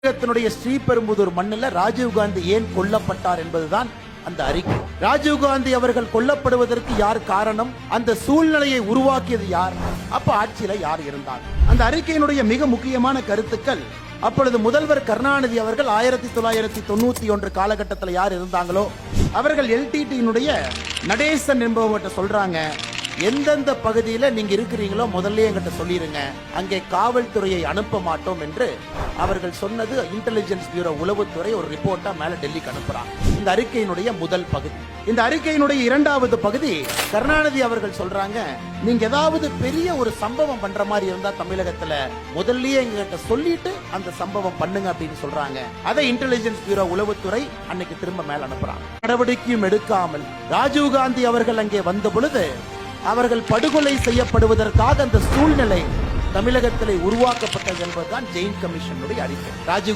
தமிழகத்தினுடைய ஸ்ரீபெரும்புதூர் மண்ணில் ராஜீவ்காந்தி ஏன் கொல்லப்பட்டார் என்பதுதான் அந்த அறிக்கை. ராஜீவ்காந்தி அவர்கள் கொல்லப்படுவதற்கு யார் காரணம், அந்த சூழ்நிலையை உருவாக்கியது யார், அப்ப ஆட்சியில யார் இருந்தார்? அந்த அறிக்கையினுடைய மிக முக்கியமான கருத்துக்கள், அப்பொழுது முதல்வர் கருணாநிதி அவர்கள் 1991 காலகட்டத்தில் யார் இருந்தாங்களோ அவர்கள் எல்டிடியினுடைய நடேசன் என்பவர்கிட்ட சொல்றாங்க, எந்தெந்த பகுதியில் நீங்க இருக்கிறீங்களோ முதல்ல என்கிட்ட சொல்லிருங்க, அங்கே காவல்துறையை அனுப்ப மாட்டோம் என்று அவர்கள் சொன்னது இன்டெலிஜென்ஸ் பியூரோ உளவுத்துறை ஒரு ரிப்போர்ட்டா மேல டெல்லிக்கு அனுப்புறாங்க. இந்த அறிக்கையினுடைய முதல் பகுதி. இந்த அறிக்கையினுடைய இரண்டாவது பகுதி, கருணாநிதி அவர்கள் சொல்றாங்க, நீங்க ஏதாவது பெரிய ஒரு சம்பவம் பண்ற மாதிரி இருந்தா தமிழகத்துல முதல்லயே எங்ககிட்ட சொல்லிட்டு அந்த சம்பவம் பண்ணுங்க அப்படின்னு சொல்றாங்க. அதை இன்டெலிஜென்ஸ் பியூரோ உளவுத்துறை அன்னைக்கு திரும்ப மேல அனுப்புறாங்க. நடவடிக்கையும் எடுக்காமல் ராஜீவ்காந்தி அவர்கள் அங்கே வந்த பொழுது அவர்கள் படுகொலை செய்யப்படுவதற்காக அந்த சூழ்நிலை தமிழகத்திலே உருவாக்கப்பட்டது என்பதுதான் ஜெயின் கமிஷனுடைய அறிக்கை. ராஜீவ்